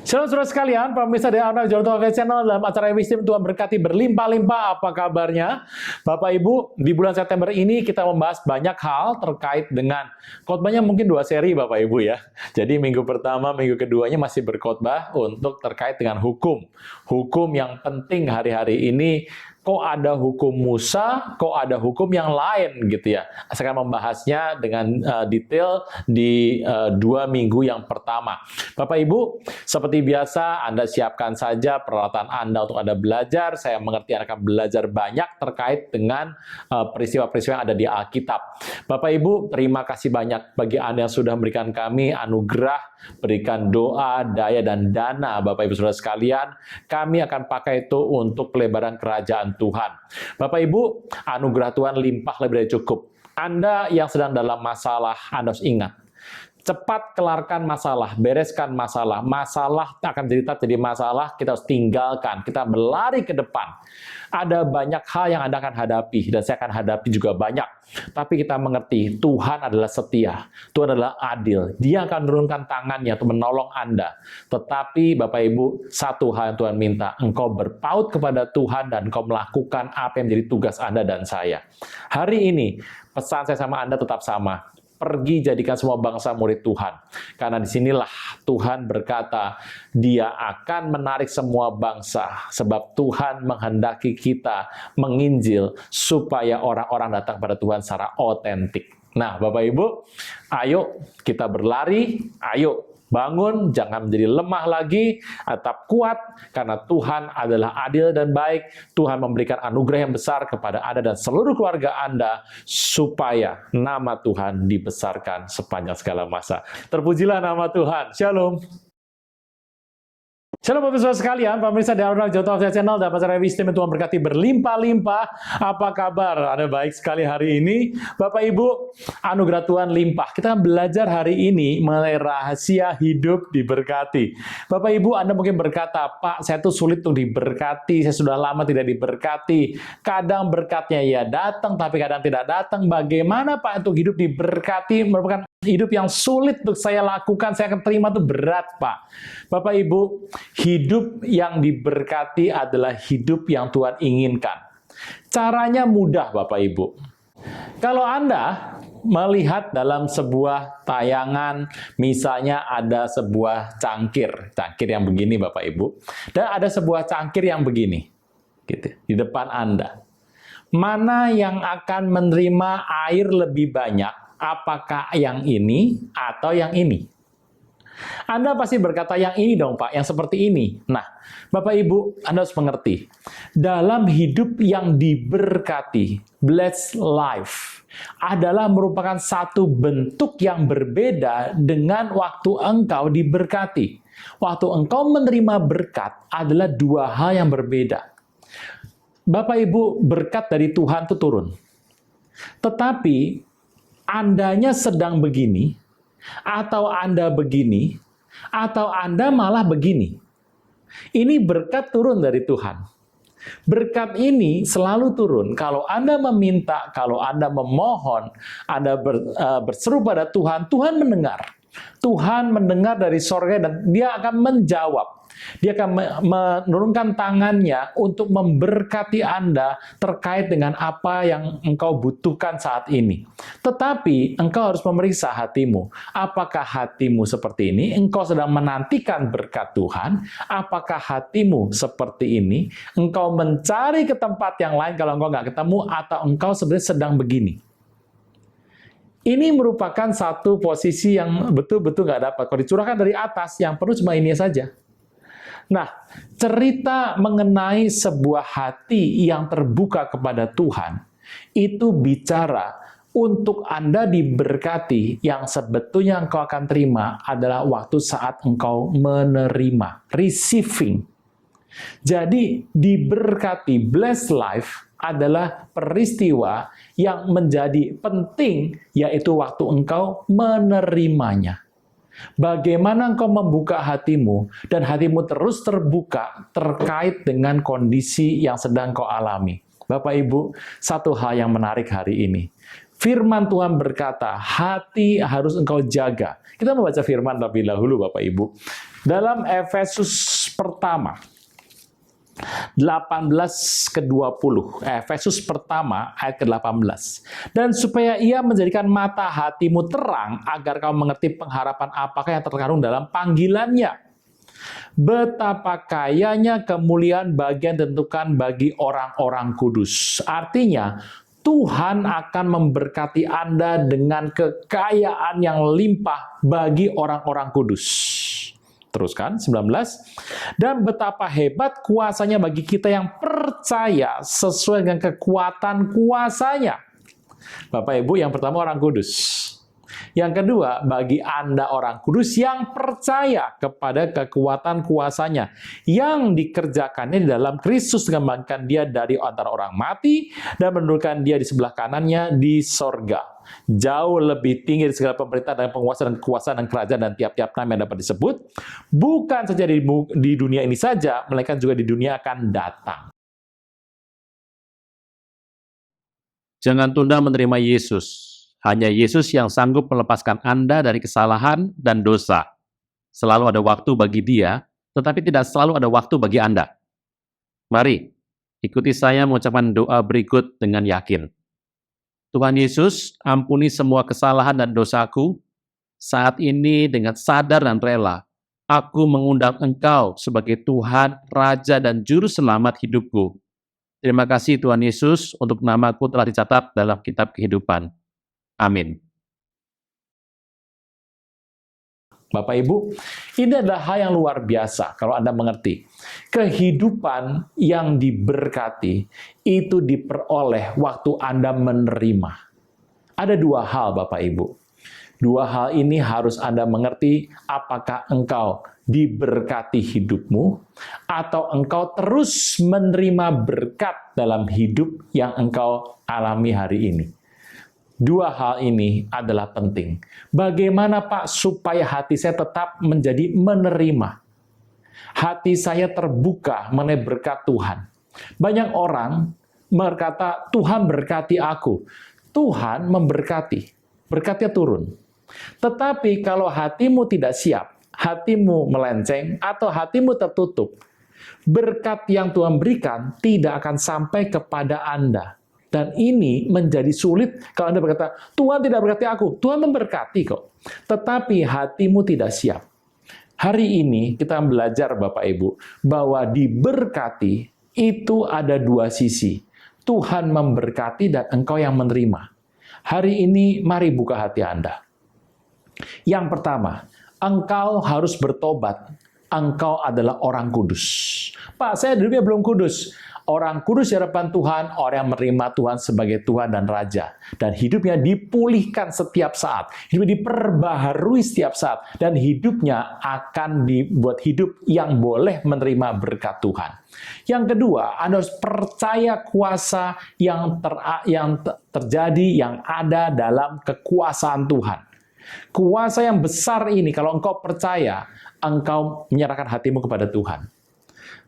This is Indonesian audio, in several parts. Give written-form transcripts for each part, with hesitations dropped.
Shalom saudara sekalian, pemirsa dari Anak Jonathan TV Channel dalam acara Wisdom Tuhan berkati berlimpah-limpah. Apa kabarnya? Bapak Ibu, di bulan September ini kita membahas banyak hal terkait dengan khotbahnya, mungkin 2 seri Bapak Ibu ya. Jadi minggu pertama, minggu keduanya masih berkhotbah untuk terkait dengan hukum. Hukum yang penting hari-hari ini. Kok ada hukum Musa, kok ada hukum yang lain gitu ya. Saya akan membahasnya dengan detail di 2 minggu yang pertama. Bapak Ibu, seperti biasa Anda siapkan saja peralatan Anda untuk Anda belajar. Saya mengerti Anda akan belajar banyak terkait dengan peristiwa-peristiwa yang ada di Alkitab. Bapak Ibu, terima kasih banyak bagi Anda yang sudah memberikan kami anugerah, berikan doa, daya, dan dana. Bapak Ibu Saudara sekalian, kami akan pakai itu untuk pelebaran kerajaan Tuhan. Bapak Ibu, anugerah Tuhan limpah lebih dari cukup. Anda yang sedang dalam masalah, Anda harus ingat, cepat kelarkan masalah, bereskan masalah. Masalah akan jadi masalah, kita harus tinggalkan, kita berlari ke depan. Ada banyak hal yang Anda akan hadapi, dan saya akan hadapi juga banyak. Tapi kita mengerti, Tuhan adalah setia, Tuhan adalah adil. Dia akan menurunkan tangannya untuk menolong Anda. Tetapi Bapak Ibu, satu hal yang Tuhan minta, engkau berpaut kepada Tuhan dan engkau melakukan apa yang menjadi tugas Anda dan saya. Hari ini, pesan saya sama Anda tetap sama. Pergi jadikan semua bangsa murid Tuhan. Karena disinilah Tuhan berkata, Dia akan menarik semua bangsa. Sebab Tuhan menghendaki kita menginjil supaya orang-orang datang pada Tuhan secara otentik. Nah, Bapak Ibu, ayo kita berlari, ayo bangun, jangan menjadi lemah lagi, tetap kuat, karena Tuhan adalah adil dan baik. Tuhan memberikan anugerah yang besar kepada Anda dan seluruh keluarga Anda, supaya nama Tuhan dibesarkan sepanjang segala masa. Terpujilah nama Tuhan. Shalom. Shalom pemirsa sekalian, pemirsa dari Anak Jonathan TV Channel dan acara Wisdom Tuhan berkati berlimpah-limpah. Apa kabar? Anda baik sekali hari ini. Bapak Ibu, anugerah Tuhan limpah. Kita belajar hari ini mengenai rahasia hidup diberkati. Bapak Ibu, Anda mungkin berkata, Pak, saya tuh sulit untuk diberkati, saya sudah lama tidak diberkati. Kadang berkatnya ya datang, tapi kadang tidak datang. Bagaimana Pak untuk hidup diberkati? Merupakan hidup yang sulit untuk saya lakukan, saya akan terima itu berat, Pak. Bapak Ibu, hidup yang diberkati adalah hidup yang Tuhan inginkan. Caranya mudah, Bapak Ibu. Kalau Anda melihat dalam sebuah tayangan, misalnya ada sebuah cangkir yang begini, Bapak Ibu, dan ada sebuah cangkir yang begini, gitu, di depan Anda. Mana yang akan menerima air lebih banyak? Apakah yang ini atau yang ini? Anda pasti berkata yang ini dong Pak, yang seperti ini. Nah, Bapak Ibu, Anda harus mengerti. Dalam hidup yang diberkati, blessed life, adalah merupakan satu bentuk yang berbeda dengan waktu engkau diberkati. Waktu engkau menerima berkat adalah 2 hal yang berbeda. Bapak Ibu, berkat dari Tuhan itu turun. Tetapi Andanya sedang begini, atau Anda begini, atau Anda malah begini. Ini berkat turun dari Tuhan. Berkat ini selalu turun kalau Anda meminta, kalau Anda memohon, Anda berseru pada Tuhan, Tuhan mendengar. Tuhan mendengar dari sorga dan Dia akan menjawab. Dia akan menurunkan tangannya untuk memberkati Anda terkait dengan apa yang engkau butuhkan saat ini. Tetapi engkau harus memeriksa hatimu. Apakah hatimu seperti ini? Engkau sedang menantikan berkat Tuhan? Apakah hatimu seperti ini? Engkau mencari ke tempat yang lain kalau engkau nggak ketemu, atau engkau sebenarnya sedang begini? Ini merupakan satu posisi yang betul-betul nggak dapat. Kalau dicurahkan dari atas, yang perlu cuma ini saja. Nah, cerita mengenai sebuah hati yang terbuka kepada Tuhan, itu bicara untuk Anda diberkati, yang sebetulnya engkau akan terima adalah waktu saat engkau menerima, receiving. Jadi, diberkati, blessed life, adalah peristiwa yang menjadi penting, yaitu waktu engkau menerimanya. Bagaimana engkau membuka hatimu, dan hatimu terus terbuka terkait dengan kondisi yang sedang kau alami. Bapak Ibu, satu hal yang menarik hari ini. Firman Tuhan berkata, hati harus engkau jaga. Kita membaca firman terlebih dahulu, Bapak Ibu. Dalam Efesus pertama 18 ke 20, Efesus pertama ayat ke-18. Dan supaya ia menjadikan mata hatimu terang, agar kau mengerti pengharapan apakah yang terkandung dalam panggilannya. Betapa kayanya kemuliaan bagian ditentukan bagi orang-orang kudus. Artinya, Tuhan akan memberkati Anda dengan kekayaan yang limpah bagi orang-orang kudus. Teruskan, 19. Dan betapa hebat kuasanya bagi kita yang percaya sesuai dengan kekuatan kuasanya. Bapak Ibu, yang pertama orang kudus. Yang kedua, bagi Anda orang kudus yang percaya kepada kekuatan kuasanya yang dikerjakannya di dalam Kristus dengan membangkitkan dia dari antara orang mati dan menundukkan dia di sebelah kanannya di sorga. Jauh lebih tinggi dari segala pemerintah dan penguasa dan kekuasaan dan kerajaan dan tiap-tiap nama yang dapat disebut, bukan saja di dunia ini saja, melainkan juga di dunia akan datang. Jangan tunda menerima Yesus. Hanya Yesus yang sanggup melepaskan Anda dari kesalahan dan dosa. Selalu ada waktu bagi Dia, tetapi tidak selalu ada waktu bagi Anda. Mari, ikuti saya mengucapkan doa berikut dengan yakin. Tuhan Yesus, ampuni semua kesalahan dan dosaku. Saat ini dengan sadar dan rela, aku mengundang Engkau sebagai Tuhan, Raja, dan Juru Selamat hidupku. Terima kasih Tuhan Yesus untuk namaku telah dicatat dalam kitab kehidupan. Amin. Bapak Ibu, ini adalah hal yang luar biasa kalau Anda mengerti. Kehidupan yang diberkati itu diperoleh waktu Anda menerima. Ada dua hal Bapak Ibu. Dua hal ini harus Anda mengerti, apakah engkau diberkati hidupmu atau engkau terus menerima berkat dalam hidup yang engkau alami hari ini. Dua hal ini adalah penting. Bagaimana Pak supaya hati saya tetap menjadi menerima? Hati saya terbuka mengenai berkat Tuhan. Banyak orang berkata, Tuhan berkati aku. Tuhan memberkati. Berkatnya turun. Tetapi kalau hatimu tidak siap, hatimu melenceng, atau hatimu tertutup, berkat yang Tuhan berikan tidak akan sampai kepada Anda. Dan ini menjadi sulit kalau Anda berkata, Tuhan tidak berkati aku. Tuhan memberkati kok. Tetapi hatimu tidak siap. Hari ini kita belajar Bapak Ibu, bahwa diberkati itu ada dua sisi. Tuhan memberkati dan engkau yang menerima. Hari ini mari buka hati Anda. Yang pertama, engkau harus bertobat. Engkau adalah orang kudus. Pak, saya hidupnya belum kudus. Orang kudus di hadapan Tuhan, orang yang menerima Tuhan sebagai Tuhan dan Raja. Dan hidupnya dipulihkan setiap saat. Hidupnya diperbaharui setiap saat. Dan hidupnya akan dibuat hidup yang boleh menerima berkat Tuhan. Yang kedua, Anda harus percaya kuasa yang terjadi, yang ada dalam kekuasaan Tuhan. Kuasa yang besar ini, kalau engkau percaya, engkau menyerahkan hatimu kepada Tuhan.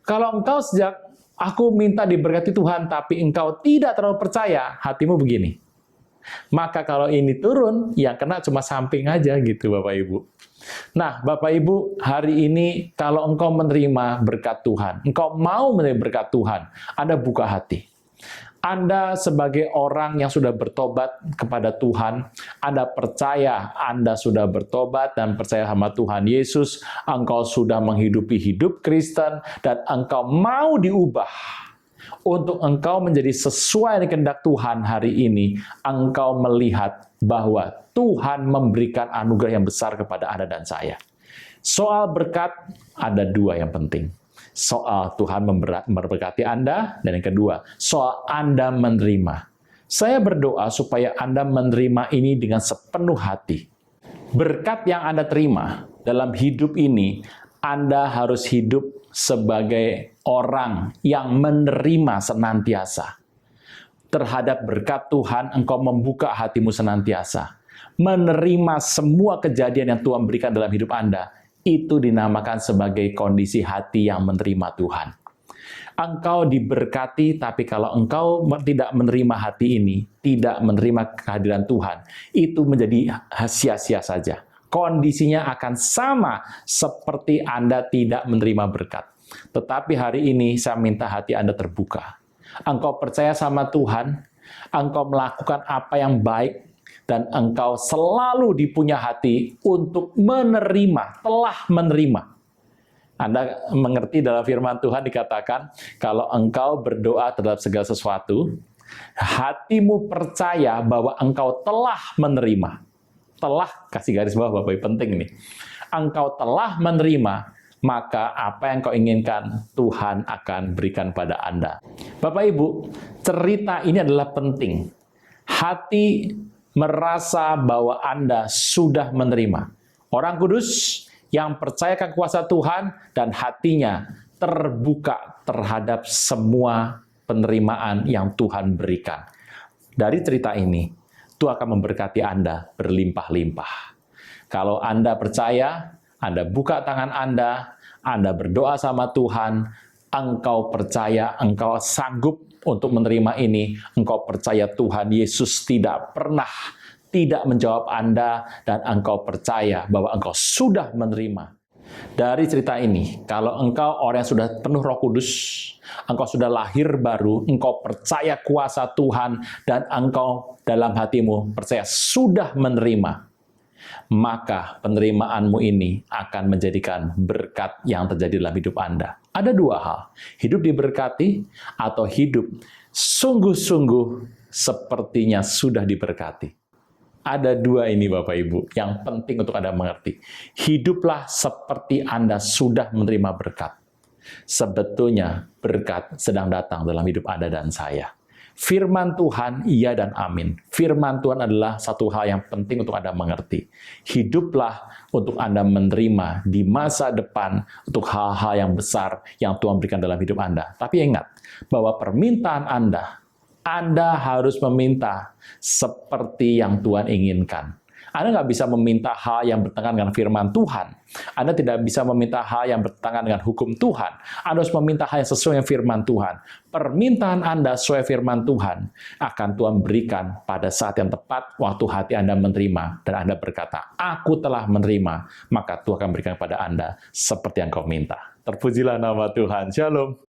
Kalau engkau sejak aku minta diberkati Tuhan, tapi engkau tidak terlalu percaya, hatimu begini. Maka kalau ini turun, yang kena cuma samping aja gitu Bapak Ibu. Nah Bapak Ibu, hari ini kalau engkau menerima berkat Tuhan, engkau mau menerima berkat Tuhan, Anda buka hati. Anda sebagai orang yang sudah bertobat kepada Tuhan, Anda percaya Anda sudah bertobat dan percaya sama Tuhan Yesus, engkau sudah menghidupi hidup Kristen, dan engkau mau diubah untuk engkau menjadi sesuai dengan kehendak Tuhan hari ini, engkau melihat bahwa Tuhan memberikan anugerah yang besar kepada Anda dan saya. Soal berkat, ada dua yang penting. Soal Tuhan memberkati Anda, dan yang kedua, soal Anda menerima. Saya berdoa supaya Anda menerima ini dengan sepenuh hati. Berkat yang Anda terima dalam hidup ini, Anda harus hidup sebagai orang yang menerima senantiasa. Terhadap berkat Tuhan, engkau membuka hatimu senantiasa. Menerima semua kejadian yang Tuhan berikan dalam hidup Anda, itu dinamakan sebagai kondisi hati yang menerima Tuhan. Engkau diberkati, tapi kalau engkau tidak menerima hati ini, tidak menerima kehadiran Tuhan, itu menjadi sia-sia saja. kondisinya akan sama seperti Anda tidak menerima berkat. Tetapi hari ini saya minta hati Anda terbuka. Engkau percaya sama Tuhan, engkau melakukan apa yang baik, dan engkau selalu dipunya hati untuk menerima, telah menerima. Anda mengerti dalam firman Tuhan dikatakan, kalau engkau berdoa terhadap segala sesuatu, hatimu percaya bahwa engkau telah menerima. Telah, kasih garis bawah Bapak Ibu, penting nih. Engkau telah menerima, maka apa yang kau inginkan, Tuhan akan berikan pada Anda. Bapak Ibu, cerita ini adalah penting. Hati merasa bahwa Anda sudah menerima. Orang kudus yang percayakan kuasa Tuhan dan hatinya terbuka terhadap semua penerimaan yang Tuhan berikan. Dari cerita ini, Tuhan akan memberkati Anda berlimpah-limpah. Kalau Anda percaya, Anda buka tangan Anda berdoa sama Tuhan, engkau percaya, engkau sanggup untuk menerima ini, engkau percaya Tuhan Yesus tidak pernah tidak menjawab Anda, dan engkau percaya bahwa engkau sudah menerima. Dari cerita ini, kalau engkau orang yang sudah penuh Roh Kudus, engkau sudah lahir baru, engkau percaya kuasa Tuhan, dan engkau dalam hatimu percaya sudah menerima, maka penerimaanmu ini akan menjadikan berkat yang terjadi dalam hidup Anda. Ada dua hal, hidup diberkati atau hidup sungguh-sungguh sepertinya sudah diberkati. Ada dua ini Bapak Ibu yang penting untuk Anda mengerti. Hiduplah seperti Anda sudah menerima berkat. Sebetulnya berkat sedang datang dalam hidup Anda dan saya. Firman Tuhan, iya dan amin. Firman Tuhan adalah satu hal yang penting untuk Anda mengerti. Hiduplah untuk Anda menerima di masa depan untuk hal-hal yang besar yang Tuhan berikan dalam hidup Anda. Tapi ingat, bahwa permintaan Anda harus meminta seperti yang Tuhan inginkan. Anda nggak bisa meminta hal yang bertentangan dengan firman Tuhan. Anda tidak bisa meminta hal yang bertentangan dengan hukum Tuhan. Anda harus meminta hal yang sesuai dengan firman Tuhan. Permintaan Anda sesuai firman Tuhan akan Tuhan berikan pada saat yang tepat waktu hati Anda menerima. Dan Anda berkata, aku telah menerima, maka Tuhan akan berikan kepada Anda seperti yang kau minta. Terpujilah nama Tuhan. Shalom.